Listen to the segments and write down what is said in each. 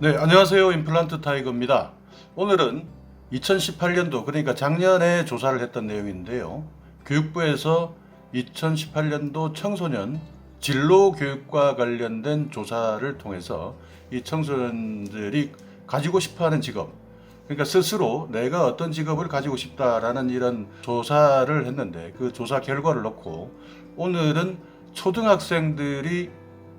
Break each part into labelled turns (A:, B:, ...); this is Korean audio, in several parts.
A: 네, 안녕하세요. 임플란트 타이거입니다. 오늘은 2018년도, 그러니까 작년에 조사를 했던 내용인데요. 교육부에서 2018년도 청소년 진로 교육과 관련된 조사를 통해서 이 청소년들이 가지고 싶어 하는 직업, 그러니까 스스로 내가 어떤 직업을 가지고 싶다라는 이런 조사를 했는데, 그 조사 결과를 놓고 오늘은 초등학생들이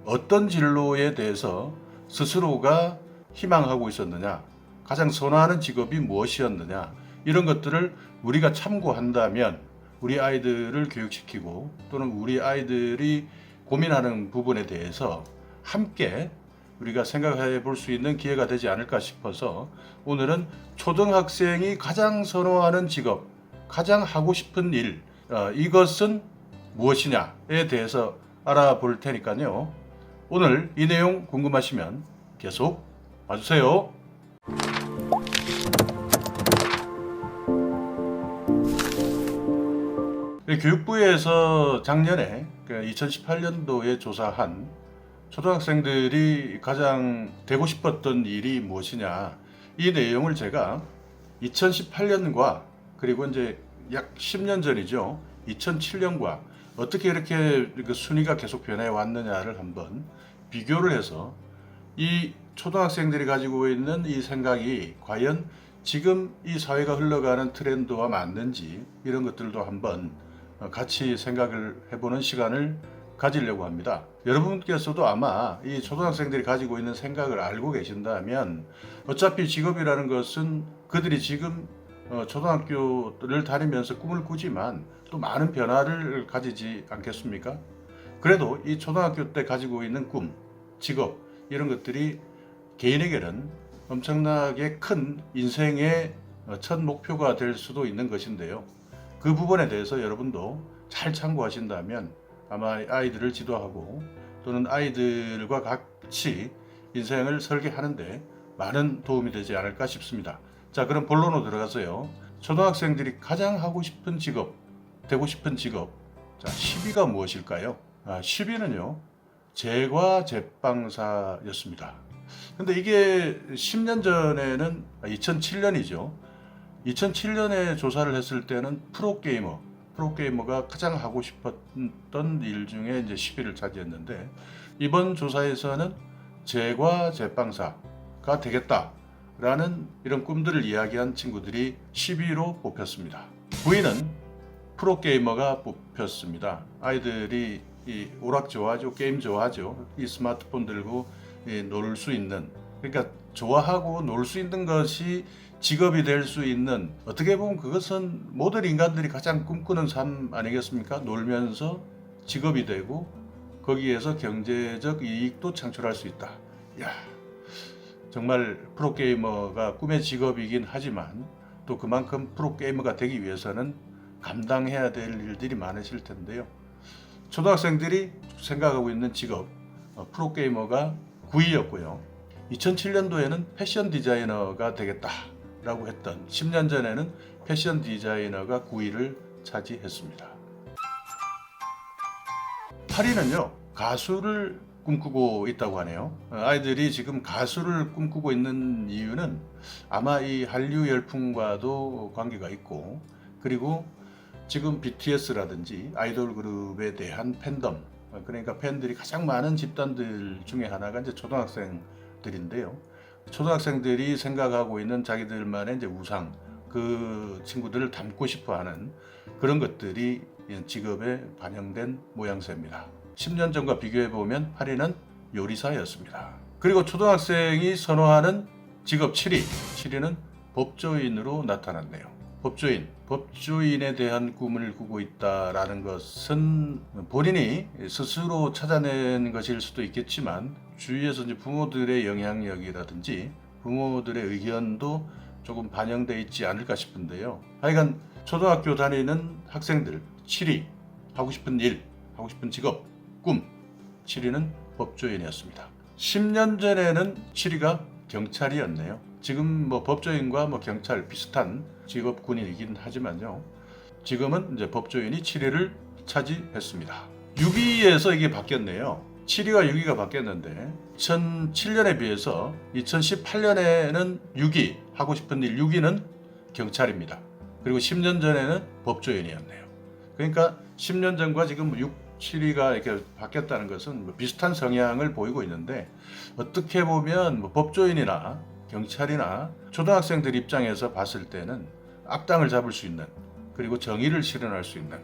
A: 어떤 진로에 대해서 스스로가 희망하고 있었느냐, 가장 선호하는 직업이 무엇이었느냐, 이런 것들을 우리가 참고한다면 우리 아이들을 교육시키고 또는 우리 아이들이 고민하는 부분에 대해서 함께 우리가 생각해 볼 수 있는 기회가 되지 않을까 싶어서 오늘은 초등학생이 가장 선호하는 직업, 가장 하고 싶은 일, 이것은 무엇이냐에 대해서 알아볼 테니까요. 오늘 이 내용 궁금하시면 계속 봐주세요. 교육부에서 작년에 2018년도에 조사한 초등학생들이 가장 되고 싶었던 일이 무엇이냐, 이 내용을 제가 2018년과 그리고 이제 약 10년 전이죠. 2007년과 어떻게 이렇게 순위가 계속 변해 왔느냐를 한번 비교를 해서 이 초등학생들이 가지고 있는 이 생각이 과연 지금 이 사회가 흘러가는 트렌드와 맞는지, 이런 것들도 한번 같이 생각을 해보는 시간을 가지려고 합니다. 여러분께서도 아마 이 초등학생들이 가지고 있는 생각을 알고 계신다면, 어차피 직업이라는 것은 그들이 지금 초등학교를 다니면서 꿈을 꾸지만 또 많은 변화를 가지지 않겠습니까? 그래도 이 초등학교 때 가지고 있는 꿈, 직업, 이런 것들이 개인에게는 엄청나게 큰 인생의 첫 목표가 될 수도 있는 것인데요. 그 부분에 대해서 여러분도 잘 참고하신다면 아마 아이들을 지도하고 또는 아이들과 같이 인생을 설계하는데 많은 도움이 되지 않을까 싶습니다. 자, 그럼 본론으로 들어가서요. 초등학생들이 가장 하고 싶은 직업, 되고 싶은 직업. 자, 10위가 무엇일까요? 10위는요. 제과 제빵사였습니다. 근데 이게 10년 전에는 2007년이죠. 2007년에 조사를 했을 때는 프로게이머가 가장 하고 싶었던 일 중에 이제 10위를 차지했는데, 이번 조사에서는 제과 제빵사가 되겠다라는 이런 꿈들을 이야기한 친구들이 10위로 뽑혔습니다. 9위는 프로게이머가 뽑혔습니다. 아이들이 이 오락 좋아하죠, 게임 좋아하죠. 이 스마트폰 들고 놀 수 있는, 그러니까 좋아하고 놀 수 있는 것이 직업이 될 수 있는, 어떻게 보면 그것은 모든 인간들이 가장 꿈꾸는 삶 아니겠습니까? 놀면서 직업이 되고 거기에서 경제적 이익도 창출할 수 있다. 야, 정말 프로게이머가 꿈의 직업이긴 하지만 또 그만큼 프로게이머가 되기 위해서는 감당해야 될 일들이 많으실 텐데요. 초등학생들이 생각하고 있는 직업, 프로게이머가 9위였고요. 2007년도에는 패션 디자이너가 되겠다라고 했던, 10년 전에는 패션 디자이너가 9위를 차지했습니다. 8위는요, 가수를 꿈꾸고 있다고 하네요. 아이들이 지금 가수를 꿈꾸고 있는 이유는 아마 이 한류 열풍과도 관계가 있고, 그리고 지금 BTS라든지 아이돌 그룹에 대한 팬덤, 그러니까 팬들이 가장 많은 집단들 중에 하나가 이제 초등학생들인데요. 초등학생들이 생각하고 있는 자기들만의 이제 우상, 그 친구들을 닮고 싶어하는 그런 것들이 직업에 반영된 모양새입니다. 10년 전과 비교해 보면 8위는 요리사였습니다. 그리고 초등학생이 선호하는 직업 7위는 법조인으로 나타났네요. 법조인에 대한 꿈을 꾸고 있다라는 것은 본인이 스스로 찾아낸 것일 수도 있겠지만, 주위에서 이제 부모들의 영향력이라든지 부모들의 의견도 조금 반영되어 있지 않을까 싶은데요. 하여간 초등학교 다니는 학생들 7위, 하고 싶은 일, 하고 싶은 직업, 꿈, 7위는 법조인이었습니다. 10년 전에는 7위가 경찰이었네요. 지금 뭐 법조인과 뭐 경찰 비슷한 직업군이긴 하지만요. 지금은 이제 법조인이 7위를 차지했습니다. 6위에서 이게 바뀌었네요. 7위와 6위가 바뀌었는데 2007년에 비해서 2018년에는 6위 하고 싶은 일 6위는 경찰입니다. 그리고 10년 전에는 법조인이었네요. 그러니까 10년 전과 지금 6, 7위가 이렇게 바뀌었다는 것은 뭐 비슷한 성향을 보이고 있는데, 어떻게 보면 뭐 법조인이나 경찰이나 초등학생들 입장에서 봤을 때는 악당을 잡을 수 있는, 그리고 정의를 실현할 수 있는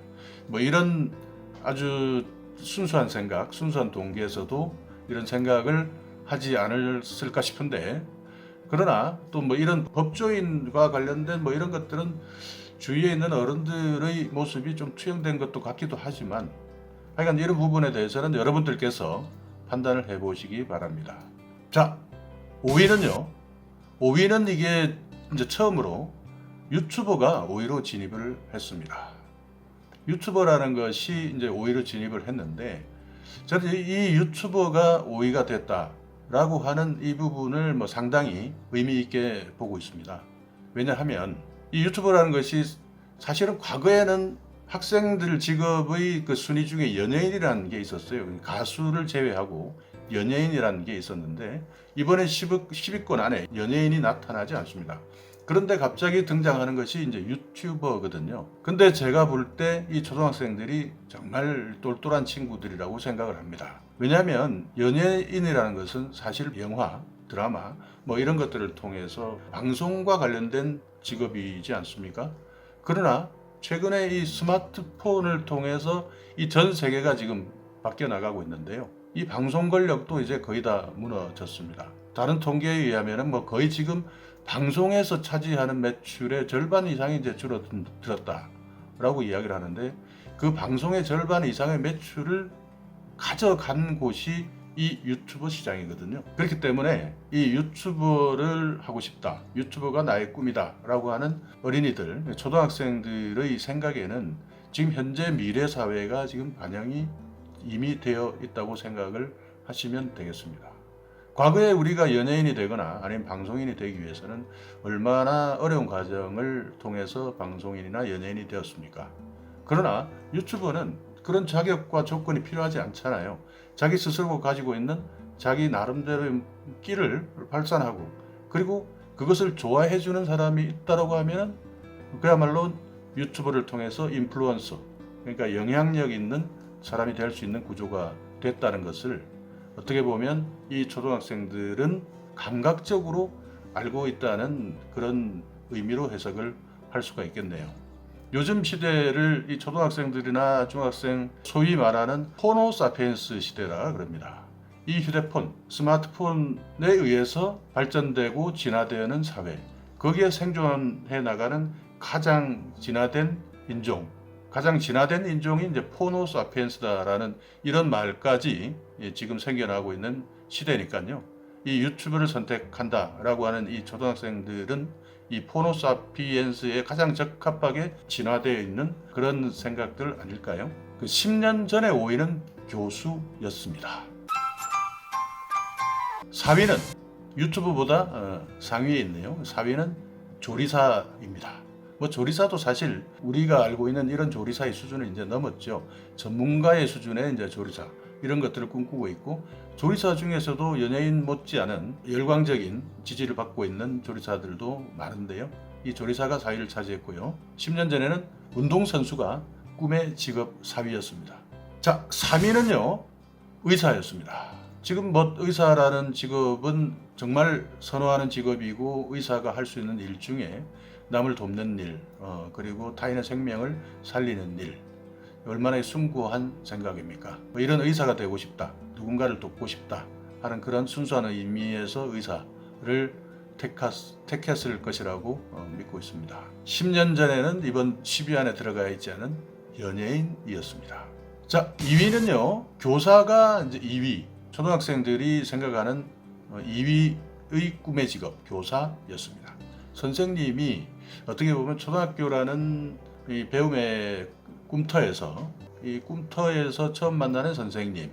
A: 뭐 이런 아주 순수한 생각, 순수한 동기에서도 이런 생각을 하지 않았을까 싶은데, 그러나 또 뭐 이런 법조인과 관련된 뭐 이런 것들은 주위에 있는 어른들의 모습이 좀 투영된 것도 같기도 하지만, 하여간 이런 부분에 대해서는 여러분들께서 판단을 해보시기 바랍니다. 자, 5위는요. 5위는 이게 이제 처음으로 유튜버가 5위로 진입을 했습니다. 유튜버라는 것이 이제 5위로 진입을 했는데, 저는 이 유튜버가 5위가 됐다라고 하는 이 부분을 뭐 상당히 의미 있게 보고 있습니다. 왜냐하면 이 유튜버라는 것이 사실은 과거에는 학생들 직업의 그 순위 중에 연예인이라는 게 있었어요. 가수를 제외하고 연예인이라는 게 있었는데, 이번에 10위권 안에 연예인이 나타나지 않습니다. 그런데 갑자기 등장하는 것이 이제 유튜버거든요. 근데 제가 볼 때 이 초등학생들이 정말 똘똘한 친구들이라고 생각을 합니다. 왜냐하면 연예인이라는 것은 사실 영화, 드라마 뭐 이런 것들을 통해서 방송과 관련된 직업이지 않습니까? 그러나 최근에 이 스마트폰을 통해서 이 전 세계가 지금 바뀌어 나가고 있는데요. 이 방송 권력도 이제 거의 다 무너졌습니다. 다른 통계에 의하면 뭐 거의 지금 방송에서 차지하는 매출의 절반 이상이 이제 줄어들었다라고 이야기를 하는데, 그 방송의 절반 이상의 매출을 가져간 곳이 이 유튜버 시장이거든요. 그렇기 때문에 이 유튜버를 하고 싶다, 유튜버가 나의 꿈이다 라고 하는 어린이들, 초등학생들의 생각에는 지금 현재 미래 사회가 지금 반영이 이미 되어 있다고 생각을 하시면 되겠습니다. 과거에 우리가 연예인이 되거나 아니면 방송인이 되기 위해서는 얼마나 어려운 과정을 통해서 방송인이나 연예인이 되었습니까? 그러나 유튜버는 그런 자격과 조건이 필요하지 않잖아요. 자기 스스로가 가지고 있는 자기 나름대로의 끼를 발산하고, 그리고 그것을 좋아해 주는 사람이 있다라고 하면 그야말로 유튜버를 통해서 인플루언서, 그러니까 영향력 있는 사람이 될 수 있는 구조가 됐다는 것을 어떻게 보면 이 초등학생들은 감각적으로 알고 있다는 그런 의미로 해석을 할 수가 있겠네요. 요즘 시대를 이 초등학생들이나 중학생, 소위 말하는 호모사피엔스 시대라 그럽니다. 이 휴대폰, 스마트폰에 의해서 발전되고 진화되는 사회, 거기에 생존해 나가는 가장 진화된 인종, 가장 진화된 인종이 이제 호모사피엔스다라는 이런 말까지 지금 생겨나고 있는 시대니까요. 이 유튜브를 선택한다라고 하는 이 초등학생들은 이 호모사피엔스에 가장 적합하게 진화되어 있는 그런 생각들 아닐까요? 그 10년 전의 5위는 교수였습니다. 4위는 유튜브보다 상위에 있네요. 4위는 조리사입니다. 뭐 조리사도 사실 우리가 알고 있는 이런 조리사의 수준을 이제 넘었죠. 전문가의 수준의 이제 조리사, 이런 것들을 꿈꾸고 있고, 조리사 중에서도 연예인 못지않은 열광적인 지지를 받고 있는 조리사들도 많은데요. 이 조리사가 4위를 차지했고요. 10년 전에는 운동선수가 꿈의 직업 4위였습니다. 자, 3위는요, 의사였습니다. 지금 뭐 의사라는 직업은 정말 선호하는 직업이고, 의사가 할 수 있는 일 중에 남을 돕는 일, 그리고 타인의 생명을 살리는 일, 얼마나 숭고한 생각입니까? 뭐 이런 의사가 되고 싶다, 누군가를 돕고 싶다 하는 그런 순수한 의미에서 의사를 택했을 것이라고 믿고 있습니다. 10년 전에는 이번 10위 안에 들어가 있지 않은 연예인이었습니다. 자, 2위는요, 교사가 이제 2위, 초등학생들이 생각하는 2위의 꿈의 직업, 교사였습니다. 선생님이 어떻게 보면 초등학교라는 이 배움의 꿈터에서, 이 꿈터에서 처음 만나는 선생님,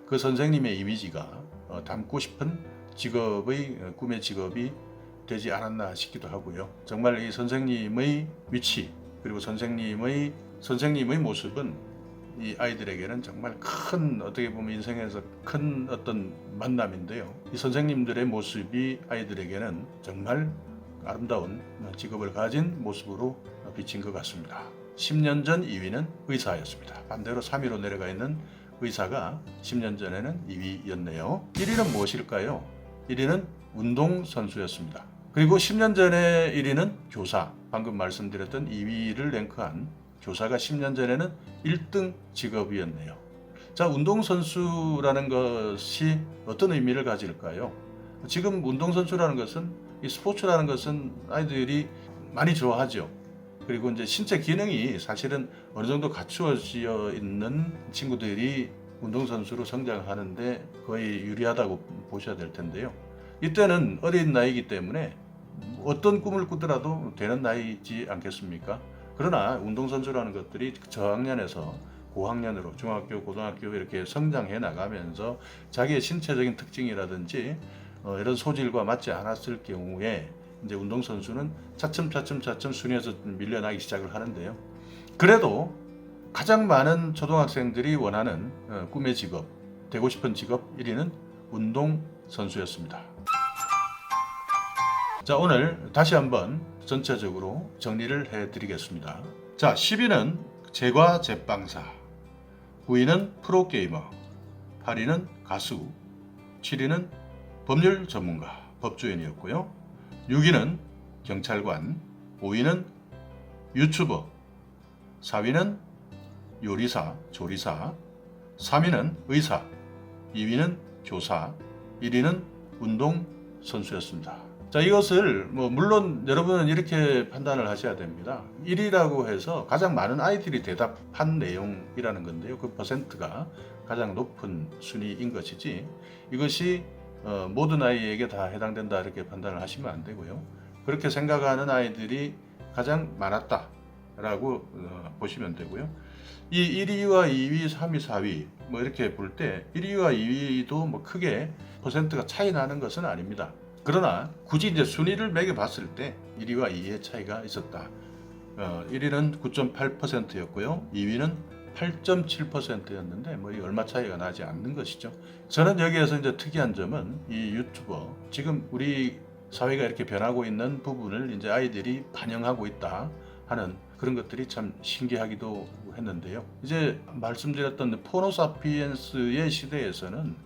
A: 그 선생님의 이미지가 닮고 싶은 직업의 꿈의 직업이 되지 않았나 싶기도 하고요. 정말 이 선생님의 위치, 그리고 선생님의 모습은 이 아이들에게는 정말 큰, 어떻게 보면 인생에서 큰 어떤 만남인데요. 이 선생님들의 모습이 아이들에게는 정말 아름다운 직업을 가진 모습으로 비친 것 같습니다. 10년 전 2위는 의사였습니다. 반대로 3위로 내려가 있는 의사가 10년 전에는 2위였네요. 1위는 무엇일까요? 1위는 운동선수였습니다. 그리고 10년 전에 1위는 교사, 방금 말씀드렸던 2위를 랭크한 교사가 10년 전에는 1등 직업이었네요. 자, 운동선수라는 것이 어떤 의미를 가질까요? 지금 운동선수라는 것은, 이 스포츠라는 것은 아이들이 많이 좋아하죠. 그리고 이제 신체 기능이 사실은 어느 정도 갖추어져 있는 친구들이 운동선수로 성장하는데 거의 유리하다고 보셔야 될 텐데요. 이때는 어린 나이이기 때문에 어떤 꿈을 꾸더라도 되는 나이지 않겠습니까? 그러나 운동선수라는 것들이 저학년에서 고학년으로 중학교, 고등학교 이렇게 성장해 나가면서 자기의 신체적인 특징이라든지 이런 소질과 맞지 않았을 경우에 이제 운동선수는 차츰 순위에서 밀려나기 시작을 하는데요. 그래도 가장 많은 초등학생들이 원하는 꿈의 직업, 되고 싶은 직업 1위는 운동선수였습니다. 자, 오늘 다시 한번 전체적으로 정리를 해드리겠습니다. 자, 10위는 제과 제빵사, 9위는 프로게이머, 8위는 가수, 7위는 법률 전문가, 법조인이었고요. 6위는 경찰관, 5위는 유튜버, 4위는 요리사, 조리사, 3위는 의사, 2위는 교사, 1위는 운동선수였습니다. 자, 이것을 물론 여러분은 이렇게 판단을 하셔야 됩니다. 1위라고 해서 가장 많은 아이들이 대답한 내용이라는 건데요. 그 퍼센트가 가장 높은 순위인 것이지 이것이 모든 아이에게 다 해당된다 이렇게 판단을 하시면 안 되고요. 그렇게 생각하는 아이들이 가장 많았다라고 보시면 되고요. 이 1위와 2위, 3위, 4위 이렇게 볼 때 1위와 2위도 크게 퍼센트가 차이 나는 것은 아닙니다. 그러나 굳이 이제 순위를 매겨 봤을 때 1위와 2위의 차이가 있었다. 1위는 9.8%였고요. 2위는 8.7%였는데 얼마 차이가 나지 않는 것이죠. 저는 여기에서 이제 특이한 점은 이 유튜버, 지금 우리 사회가 이렇게 변하고 있는 부분을 이제 아이들이 반영하고 있다 하는 그런 것들이 참 신기하기도 했는데요. 이제 말씀드렸던 포노사피엔스의 시대에서는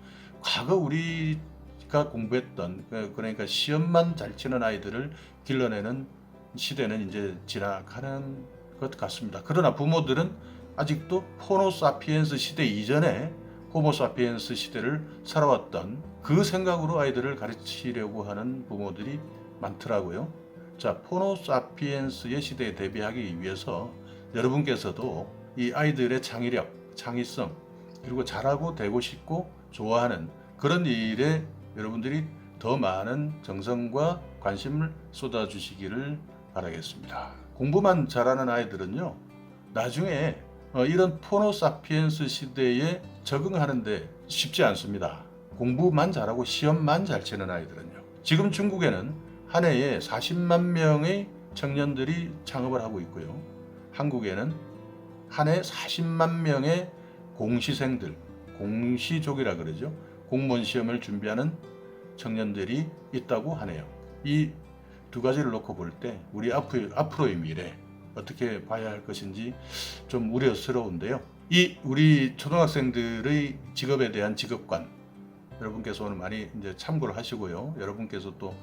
A: 과거 우리가 공부했던, 그러니까 시험만 잘 치는 아이들을 길러내는 시대는 이제 지나가는 것 같습니다. 그러나 부모들은 아직도 호모사피엔스 시대 이전에 호모사피엔스 시대를 살아왔던 그 생각으로 아이들을 가르치려고 하는 부모들이 많더라고요. 자, 호모사피엔스의 시대에 대비하기 위해서 여러분께서도 이 아이들의 창의력, 창의성, 그리고 잘하고 되고 싶고 좋아하는 그런 일에 여러분들이 더 많은 정성과 관심을 쏟아주시기를 바라겠습니다. 공부만 잘하는 아이들은요, 나중에 이런 포노사피엔스 시대에 적응하는데 쉽지 않습니다. 공부만 잘하고 시험만 잘 치는 아이들은요. 지금 중국에는 한 해에 40만 명의 청년들이 창업을 하고 있고요. 한국에는 한 해 40만 명의 공시생들, 공시족이라 그러죠. 공무원 시험을 준비하는 청년들이 있다고 하네요. 이 두 가지를 놓고 볼 때 우리 앞으로의 미래 어떻게 봐야 할 것인지 좀 우려스러운데요. 이 우리 초등학생들의 직업에 대한 직업관, 여러분께서 오늘 많이 이제 참고를 하시고요. 여러분께서 또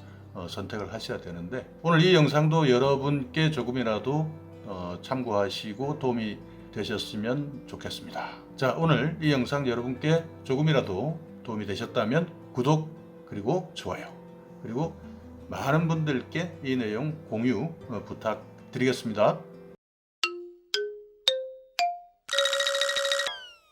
A: 선택을 하셔야 되는데, 오늘 이 영상도 여러분께 조금이라도 참고하시고 도움이 되셨으면 좋겠습니다. 자, 오늘 이 영상 여러분께 조금이라도 도움이 되셨다면 구독 그리고 좋아요, 그리고 많은 분들께 이 내용 공유 부탁드리겠습니다.